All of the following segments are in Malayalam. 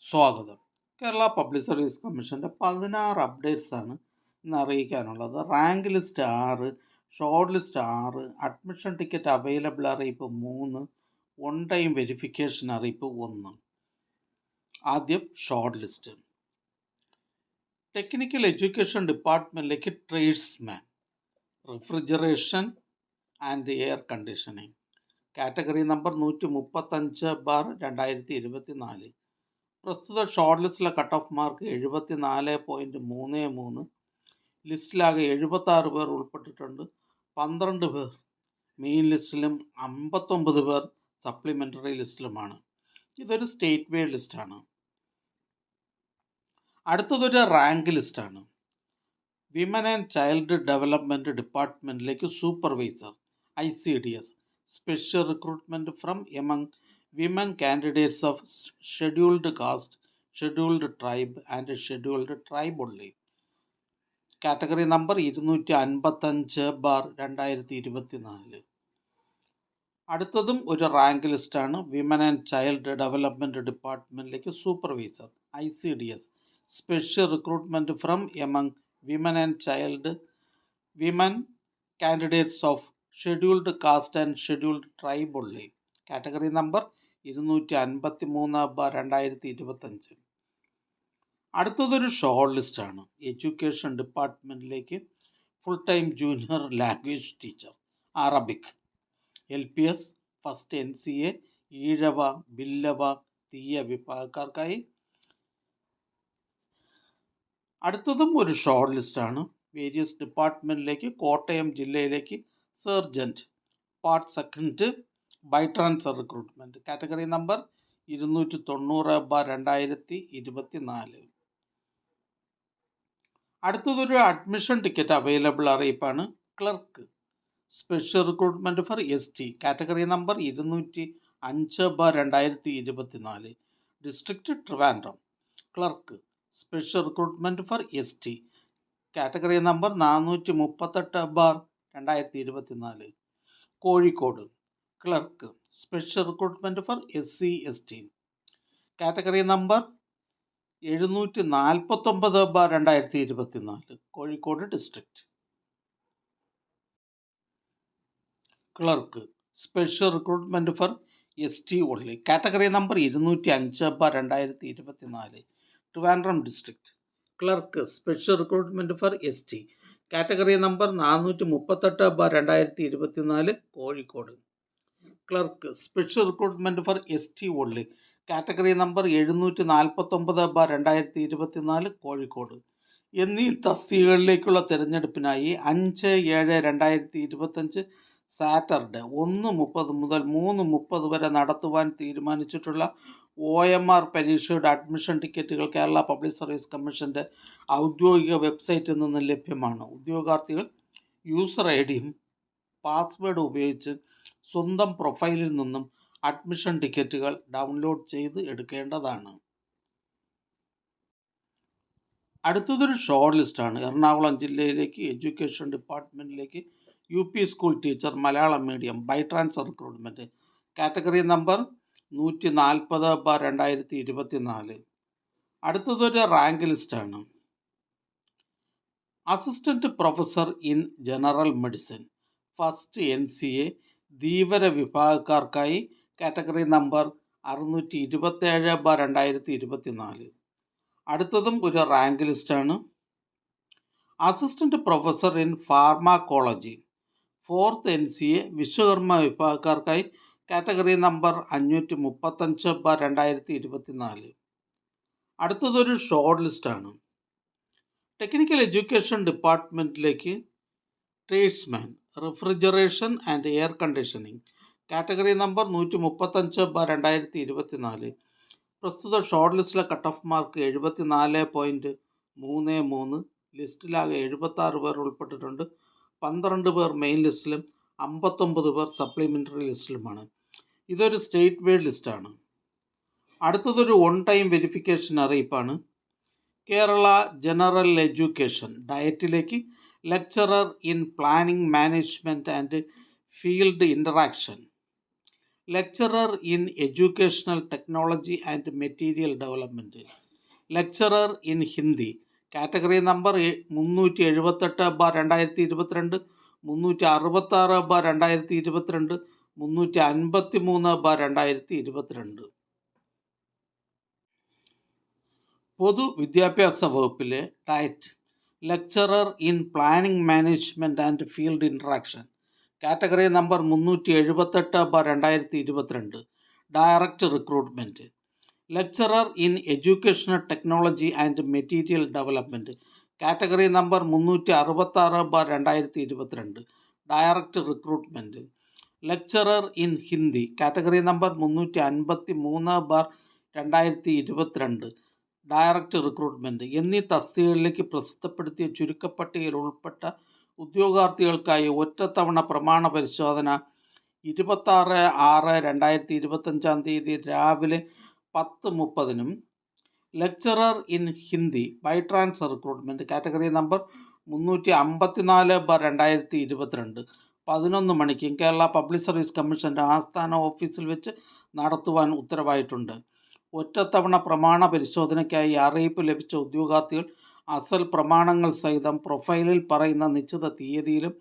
സ്വാഗതം. കേരള പബ്ലിക് സർവീസ് കമ്മീഷൻ്റെ 16 അപ്ഡേറ്റ്സ് ആണ് ഇന്ന് അറിയിക്കാനുള്ളത്. Rank list 6, short list 6, admission ticket available അറിയിപ്പ് 3, ഓൺ ടൈം വെരിഫിക്കേഷൻ അറിയിപ്പ് 1. ആദ്യം ഷോർട്ട് ലിസ്റ്റ്. ടെക്നിക്കൽ എഡ്യൂക്കേഷൻ ഡിപ്പാർട്ട്മെൻറ്റിലേക്ക് tradesman, refrigeration and air conditioning, category number 135/2024. പ്രസ്തുത ഷോർട്ട് ലിസ്റ്റിലെ കട്ട് ഓഫ് മാർക്ക് 74.33. ലിസ്റ്റിലാകെ 76 പേർ ഉൾപ്പെട്ടിട്ടുണ്ട്. 12 പേർ മെയിൻ ലിസ്റ്റിലും 59 പേർ സപ്ലിമെൻ്ററി ലിസ്റ്റിലുമാണ്. ഇതൊരു സ്റ്റേറ്റ് വൈഡ് ലിസ്റ്റാണ്. അടുത്തതൊരു റാങ്ക് ലിസ്റ്റാണ്. വിമൻ ആൻഡ് ചൈൽഡ് ഡെവലപ്മെൻറ്റ് ഡിപ്പാർട്ട്മെൻറ്റിലേക്ക് supervisor ICDS, special recruitment from among women candidates of scheduled caste, scheduled tribe and scheduled tribe only. Category number 255/2024. അടുത്തതും ഒരു റാങ്ക് ലിസ്റ്റാണ്. വിമൻ ആൻഡ് ചൈൽഡ് ഡെവലപ്മെൻറ്റ് ഡിപ്പാർട്ട്മെൻറ്റിലേക്ക് supervisor ICDS, special recruitment from among women candidates of scheduled caste and scheduled tribe only. Category number 253/2025. അടുത്തതൊരു ഷോർട്ട് ലിസ്റ്റാണ്. എഡ്യൂക്കേഷൻ ഡിപ്പാർട്ട്മെൻറ്റിലേക്ക് full time junior language teacher Arabic, LPS, first NCA, Ezhava, Billava, Thiyya വിഭാഗക്കാർക്കായി. അടുത്തതും ഒരു ഷോർട്ട് ലിസ്റ്റാണ്. വേരിയസ് ഡിപ്പാർട്ട്മെൻറ്റിലേക്ക് കോട്ടയം ജില്ലയിലേക്ക് sergeant, part second by transfer recruitment, category number 290/2024. അടുത്തതൊരു അഡ്മിഷൻ ടിക്കറ്റ് അവൈലബിൾ അറിയിപ്പാണ്. Clerk, special recruitment for ST, category number 205/2024. District Trivandrum. Clerk, special recruitment for ST, category number 438/2024. Kozhikode. Clerk, special recruitment for SC ST, category number 749/2024. Kozhikode district. Clerk, special recruitment for ST only, category number 205/2024. Trivandrum district. Clerk, special recruitment for ST, category number 438/2024. Kozhikode. Clerk, special recruitment for ST only, category number 749/2024. Kozhikode എന്നീ തസ്തികകളിലേക്കുള്ള തിരഞ്ഞെടുപ്പിനായി 5/7/2025 സാറ്റർഡേ 1:30 മുതൽ 3:30 വരെ നടത്തുവാൻ തീരുമാനിച്ചിട്ടുള്ള OMR പരീക്ഷയുടെ അഡ്മിഷൻ ടിക്കറ്റുകൾ കേരള പബ്ലിക് സർവീസ് കമ്മീഷൻ്റെ ഔദ്യോഗിക വെബ്സൈറ്റിൽ നിന്ന് ലഭ്യമാണ്. ഉദ്യോഗാർത്ഥികൾ യൂസർ IDയും പാസ്വേഡും ഉപയോഗിച്ച് സ്വന്തം പ്രൊഫൈലിൽ നിന്നും അഡ്മിഷൻ ടിക്കറ്റുകൾ ഡൗൺലോഡ് ചെയ്ത് എടുക്കേണ്ടതാണ്. അടുത്തതൊരു ഷോർട്ട് ലിസ്റ്റാണ്. എറണാകുളം ജില്ലയിലേക്ക് എഡ്യൂക്കേഷൻ ഡിപ്പാർട്ട്മെൻറ്റിലേക്ക് UP school teacher Malayalam medium by transfer recruitment, category number 140/2024. അടുത്തതൊരു റാങ്ക് ലിസ്റ്റാണ്. Assistant professor in general medicine, first NCA, Dheevara വിഭാഗക്കാർക്കായി, കാറ്റഗറി നമ്പർ 627/2024. അടുത്തതും ഒരു റാങ്ക് ലിസ്റ്റാണ്. Assistant professor in pharmacology, fourth NCA, Vishwakarma വിഭാഗക്കാർക്കായി, കാറ്റഗറി നമ്പർ 535/2024. അടുത്തതൊരു ഷോർട്ട് ലിസ്റ്റാണ്. ടെക്നിക്കൽ എഡ്യൂക്കേഷൻ ഡിപ്പാർട്ട്മെൻറ്റിലേക്ക് tradesman, refrigeration and air conditioning, category number 135/2024. പ്രസ്തുത ഷോർട്ട് ലിസ്റ്റിലെ കട്ട് ഓഫ് മാർക്ക് 74.33. ലിസ്റ്റിലാകെ 76 പേർ ഉൾപ്പെട്ടിട്ടുണ്ട്. 12 പേർ മെയിൻ ലിസ്റ്റിലും 59 പേർ സപ്ലിമെൻ്ററി ലിസ്റ്റിലുമാണ്. ഇതൊരു സ്റ്റേറ്റ് വൈഡ് ലിസ്റ്റാണ്. അടുത്തതൊരു ഓൺ ടൈം വെരിഫിക്കേഷൻ അറിയിപ്പാണ്. കേരള ജനറൽ എഡ്യൂക്കേഷൻ ഡയറ്റിലേക്ക് lecturer in planning management and field interaction, lecturer in educational technology and material development. Lecturer in Hindi category number 378/2022, 366/2022, 353/2022. പൊതുവിദ്യാഭ്യാസ വകുപ്പിലെ diet lecturer in planning management and field interaction category number 378/2022, direct recruitment. Lecturer in educational technology and material development category number 366/2022, direct recruitment. Lecturer in Hindi category number 353/2022, direct recruitment എന്നീ തസ്തികകളിലേക്ക് പ്രസിദ്ധപ്പെടുത്തിയ ചുരുക്കപ്പട്ടികയിൽ ഉൾപ്പെട്ട ഉദ്യോഗാർത്ഥികൾക്കായി ഒറ്റത്തവണ പ്രമാണ പരിശോധന 26/6/2025 രാവിലെ 10:30 lecturer in Hindi by transfer recruitment category number 354/2022 11 മണിക്കും കേരള പബ്ലിക് സർവീസ് കമ്മീഷൻ്റെ ആസ്ഥാന ഓഫീസിൽ വെച്ച് നടത്തുവാൻ ഉത്തരവായിട്ടുണ്ട്. ഒറ്റത്തവണ പ്രമാണ പരിശോധനയ്ക്കായി അറിയിപ്പ് ലഭിച്ച ഉദ്യോഗാർത്ഥികൾ അസൽ പ്രമാണങ്ങൾ സഹിതം പ്രൊഫൈലിൽ പറയുന്ന നിശ്ചിത തീയതിയിലും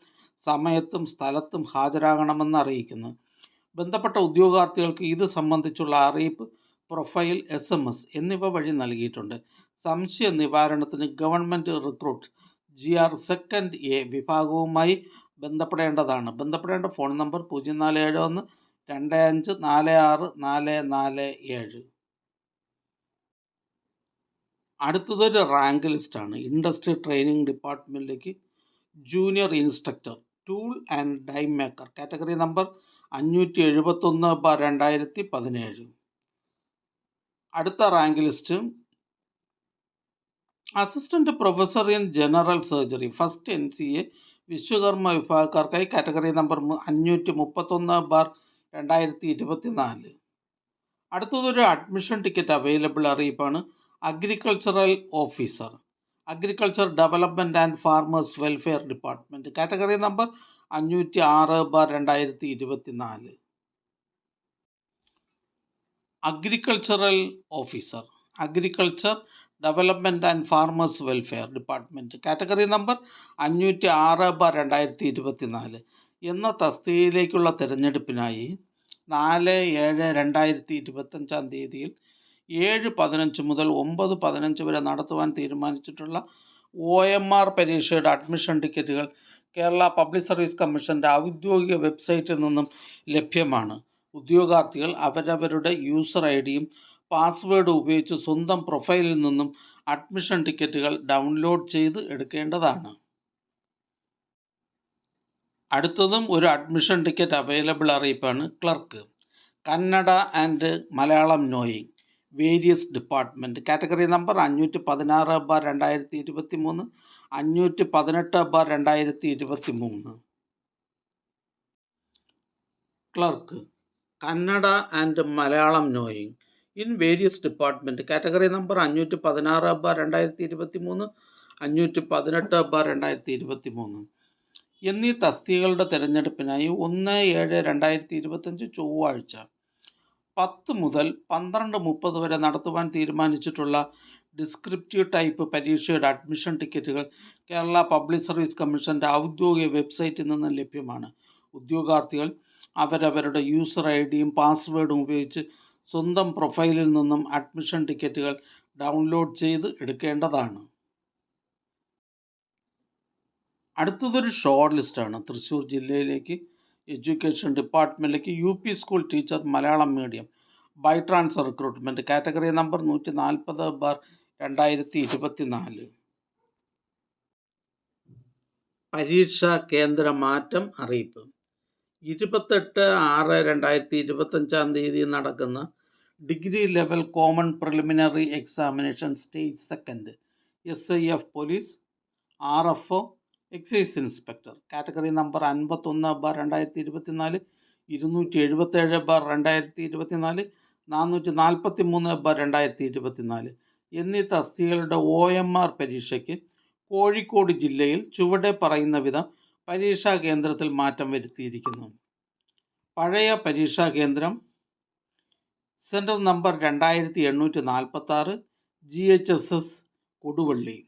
സമയത്തും സ്ഥലത്തും ഹാജരാകണമെന്ന് അറിയിക്കുന്നു. ബന്ധപ്പെട്ട ഉദ്യോഗാർത്ഥികൾക്ക് ഇത് സംബന്ധിച്ചുള്ള അറിയിപ്പ് പ്രൊഫൈൽ, SMS എന്നിവ വഴി നൽകിയിട്ടുണ്ട്. സംശയ നിവാരണത്തിന് government recruit GR second A വിഭാഗവുമായി ബന്ധപ്പെടേണ്ടതാണ്. ബന്ധപ്പെടേണ്ട ഫോൺ നമ്പർ 047125464447. അടുത്തതൊരു റാങ്ക് ലിസ്റ്റാണ്. ഇൻഡസ്ട്രി ട്രെയിനിങ് ഡിപ്പാർട്ട്മെൻറ്റിലേക്ക് junior instructor tool and die maker category number 571/2017. അടുത്ത rank list assistant professor in general surgery first NCA Vishwakarma വിഭാഗക്കാർക്കായി കാറ്റഗറി നമ്പർ 531/2024. അടുത്തതൊരു അഡ്മിഷൻ ടിക്കറ്റ് അവൈലബിൾ അറിയിപ്പാണ്. Agricultural officer agriculture development and farmers welfare department category number 506/2024. Agricultural officer agriculture development and farmers welfare department category number 506/2024 എന്ന തസ്തികയിലേക്കുള്ള തിരഞ്ഞെടുപ്പിനായി 4/7/2025 7:15 മുതൽ 9:15 വരെ നടത്തുവാൻ തീരുമാനിച്ചിട്ടുള്ള OMR പരീക്ഷയുടെ അഡ്മിഷൻ ടിക്കറ്റുകൾ കേരള പബ്ലിക് സർവീസ് കമ്മീഷൻ്റെ ഔദ്യോഗിക വെബ്സൈറ്റിൽ നിന്നും ലഭ്യമാണ്. ഉദ്യോഗാർത്ഥികൾ അവരവരുടെ യൂസർ IDയും പാസ്വേഡും ഉപയോഗിച്ച് സ്വന്തം പ്രൊഫൈലിൽ നിന്നും അഡ്മിഷൻ ടിക്കറ്റുകൾ ഡൗൺലോഡ് ചെയ്ത് എടുക്കേണ്ടതാണ്. അടുത്തതും ഒരു അഡ്മിഷൻ ടിക്കറ്റ് അവൈലബിൾ അറിയിപ്പാണ്. Clerk Kannada and Malayalam knowing various department category number 516/2023, 518/2023. Clerk Kannada and Malayalam knowing in various department category number 516/2023, 518/2023 എന്നീ തസ്തികകളുടെ തിരഞ്ഞെടുപ്പിനായി 1/7/2025 ചൊവ്വാഴ്ച 10 മുതൽ 12:30 വരെ നടത്തുവാൻ തീരുമാനിച്ചിട്ടുള്ള ഡിസ്ക്രിപ്റ്റീവ് ടൈപ്പ് പരീക്ഷയുടെ അഡ്മിഷൻ ടിക്കറ്റുകൾ കേരള പബ്ലിക് സർവീസ് കമ്മീഷൻ്റെ ഔദ്യോഗിക വെബ്സൈറ്റിൽ നിന്ന് ലഭ്യമാണ്. ഉദ്യോഗാർത്ഥികൾ അവരവരുടെ യൂസർ IDയും പാസ്വേഡും ഉപയോഗിച്ച് സ്വന്തം പ്രൊഫൈലിൽ നിന്നും അഡ്മിഷൻ ടിക്കറ്റുകൾ ഡൗൺലോഡ് ചെയ്ത് എടുക്കേണ്ടതാണ്. അടുത്തതൊരു ഷോർട്ട് ലിസ്റ്റാണ്. തൃശ്ശൂർ ജില്ലയിലേക്ക് എഡ്യൂക്കേഷൻ ഡിപ്പാർട്ട്മെൻറ്റിലേക്ക് UP school teacher Malayalam medium by transfer recruitment category number 140/2024. പരീക്ഷാ കേന്ദ്ര മാറ്റം അറിയിപ്പ് 28/6/2025 നടക്കുന്ന degree level common preliminary examination stage second SIF police, RFO, excise inspector category number 51/2024, 277/2024, 443/2024 എന്നീ തസ്തികകളുടെ OMR പരീക്ഷയ്ക്ക് കോഴിക്കോട് ജില്ലയിൽ ചുവടെ പറയുന്ന വിധം പരീക്ഷാ കേന്ദ്രത്തിൽ മാറ്റം വരുത്തിയിരിക്കുന്നു. പഴയ പരീക്ഷാ കേന്ദ്രം centre number 2846, GHSS Koduvally,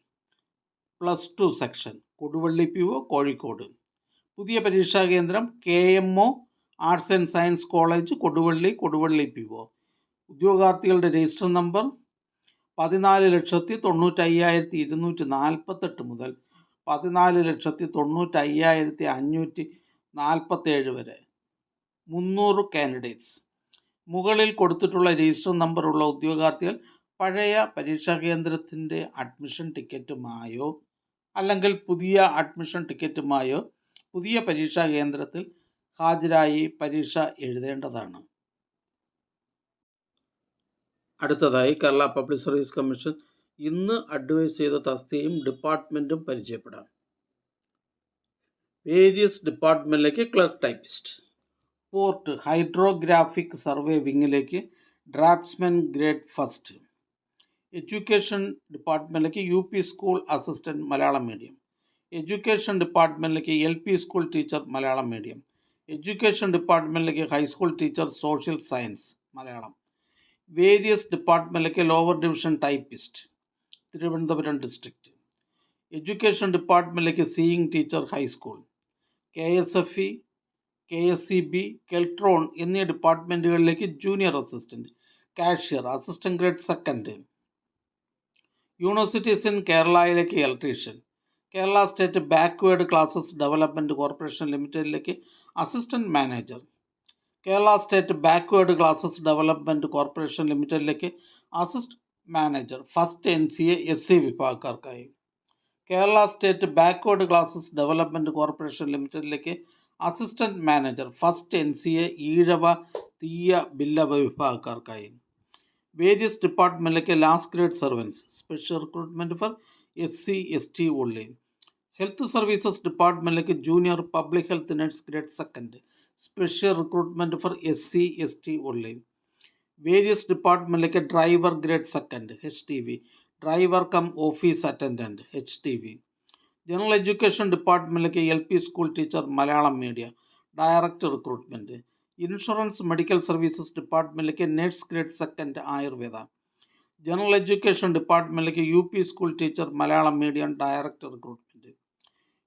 +2 section, Koduvally PO, Kozhikode. പുതിയ പരീക്ഷാ കേന്ദ്രം KMO arts and science college, Koduvally PO. ഉദ്യോഗാർത്ഥികളുടെ രജിസ്റ്റർ നമ്പർ 14,95,248 മുതൽ 14,95,547 വരെ 300 കാൻഡിഡേറ്റ്സ്. മുകളിൽ കൊടുത്തിട്ടുള്ള രജിസ്റ്റർ നമ്പറുള്ള ഉദ്യോഗാർത്ഥികൾ പഴയ പരീക്ഷാ കേന്ദ്രത്തിൻ്റെ അഡ്മിഷൻ ടിക്കറ്റുമായോ അല്ലെങ്കിൽ പുതിയ അഡ്മിഷൻ ടിക്കറ്റുമായോ പുതിയ പരീക്ഷാ കേന്ദ്രത്തിൽ ഹാജരായി പരീക്ഷ എഴുതേണ്ടതാണ്. അടുത്തതായി കേരള പബ്ലിക് സർവീസ് കമ്മീഷൻ ഇന്ന് അഡ്വൈസ് ചെയ്ത തസ്തികയും ഡിപ്പാർട്ട്മെൻറ്റും പരിചയപ്പെടാം. വേരിയസ് ഡിപ്പാർട്ട്മെൻറ്റിലേക്ക് clerk typist, port hydrographic survey വിങ്ങിലേക്ക് ഡ്രാഫ്റ്റ്സ്മാൻ ഗ്രേഡ് 1. എഡ്യൂക്കേഷൻ ഡിപ്പാർട്ട്മെൻറ്റിലേക്ക് UP school assistant Malayalam medium. Education ഡിപ്പാർട്ട്മെൻറ്റിലേക്ക് LP school teacher Malayalam medium. Education ഡിപ്പാർട്ട്മെൻറ്റിലേക്ക് high school teacher social science Malayalam. Various ഡിപ്പാർട്ട്മെൻറ്റിലേക്ക് lower division typist, Thiruvananthapuram district. Education ഡിപ്പാർട്ട്മെൻറ്റിലേക്ക് sewing teacher high school. KSFE, KSCB, Keltron എന്നീ ഡിപ്പാർട്ട്മെൻറ്റുകളിലേക്ക് junior assistant, cashier, assistant grade 2. Universities in കേരളയിലേക്ക് electrician. Kerala state backward classes development corporation ലിമിറ്റഡിലേക്ക് assistant manager. Kerala state backward classes development corporation ലിമിറ്റഡിലേക്ക് assistant manager, first NCA SC വിഭാഗക്കാർക്കായി. Kerala state backward classes development corporation ലിമിറ്റഡിലേക്ക് assistant manager, first NCA Ezhava Thiyya Billava വിഭാഗക്കാർക്കായി. വേരിയസ് ഡിപ്പാർട്ട്മെൻറ്റിലേക്ക് last grade servants, special recruitment for SC ST only. Health services ഡിപ്പാർട്ട്മെൻറ്റിലേക്ക് junior public health nurse grade 2, special recruitment for SC ST only. Various ഡിപ്പാർട്ട്മെൻറ്റിലേക്ക് driver grade 2 HTV, driver cum office attendant HTV. General education ഡിപ്പാർട്ട്മെൻറ്റിലേക്ക് LP school teacher Malayalam medium, direct recruitment. Insurance medical services ഡിപ്പാർട്ട്മെൻറ്റിലേക്ക് nurse grade 2 Ayurveda. General education ഡിപ്പാർട്ട്മെൻറ്റിലേക്ക് UP school teacher Malayalam medium, direct recruitment.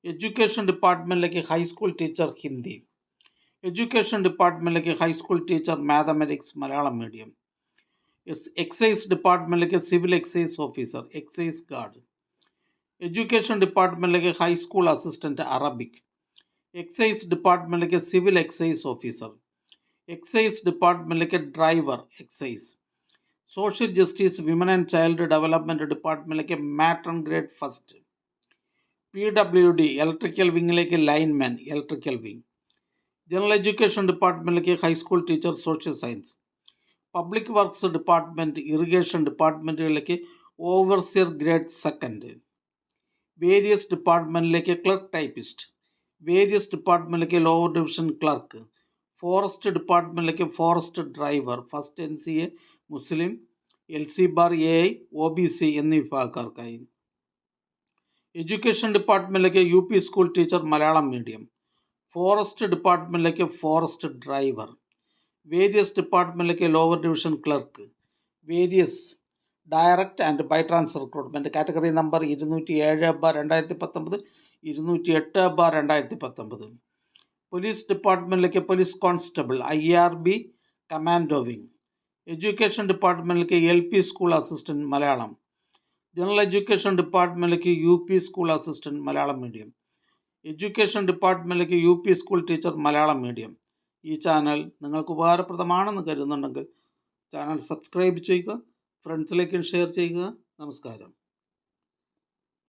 Education ഡിപ്പാർട്ട്മെൻറ്റിലേക്ക് ഹൈസ്കൂൾ ടീച്ചർ ഹിന്ദി. എഡ്യൂക്കേഷൻ ഡിപ്പാർട്ട്മെൻറ്റിലേക്ക് high school teacher mathematics Malayalam medium. Excise ഡിപ്പാർട്ട്മെൻറ്റിലേക്ക് civil excise officer, excise guard. Education ഡിപ്പാർട്ട്മെൻറ്റിലേക്ക് ഹൈസ്കൂൾ അസിസ്റ്റൻറ്റ് അറബിക്. എക്സൈസ് ഡിപ്പാർട്ട്മെൻറ്റിലേക്ക് സിവിൽ എക്സൈസ് ഓഫീസർ. എക്സൈസ് ഡിപ്പാർട്ട്മെൻറ്റിലേക്ക് driver excise. Social justice women and child development ഡിപ്പാർട്ട്മെൻറ്റിലേക്ക് മാട്രൺ ഗ്രേഡ് 1. PWD ഇലക്ട്രിക്കൽ വിങ്ങിലേക്ക് lineman, electrical wing. General education ഡിപ്പാർട്ട്മെൻറ്റിലേക്ക് high school teacher social science. Public works department irrigation ഡിപ്പാർട്ട്മെൻറ്റുകളിലേക്ക് ഓവർസിയർ ഗ്രേഡ് 2. വേരിയസ് ഡിപ്പാർട്ട്മെൻറ്റിലേക്ക് ക്ലർക്ക് ടൈപ്പിസ്റ്റ്. വേരിയസ് ഡിപ്പാർട്ട്മെൻറ്റിലേക്ക് ലോവർ ഡിവിഷൻ ക്ലർക്ക്. ഫോറസ്റ്റ് ഡിപ്പാർട്ട്മെൻറ്റിലേക്ക് forest driver, first NCA Muslim, LC bar AI OBC എന്നീ വിഭാഗക്കാർക്കായി. എഡ്യൂക്കേഷൻ ഡിപ്പാർട്ട്മെൻറ്റിലേക്ക് UP school teacher Malayalam medium. Forest ഡിപ്പാർട്ട്മെൻറ്റിലേക്ക് ഫോറസ്റ്റ് ഡ്രൈവർ. വേരിയസ് ഡിപ്പാർട്ട്മെൻറ്റിലേക്ക് lower division clerk. Various direct and by transfer recruitment. Category number 207/2019, 208/2019. Police ഡിപ്പാർട്ട്മെൻറ്റിലേക്ക് police constable, IRB commando wing. Education ഡിപ്പാർട്ട്മെൻറ്റിലേക്ക് LP school assistant Malayalam. General education ഡിപ്പാർട്ട്മെൻറ്റിലേക്ക് UP school assistant Malayalam medium. Education ഡിപ്പാർട്ട്മെൻറ്റിലേക്ക് UP school teacher Malayalam medium. ഈ ചാനൽ നിങ്ങൾക്ക് ഉപകാരപ്രദമാണെന്ന് കരുതുന്നുണ്ടെങ്കിൽ ചാനൽ സബ്സ്ക്രൈബ് ചെയ്യുക, ഫ്രണ്ട്സിലേക്കും ഷെയർ ചെയ്യുക. നമസ്കാരം.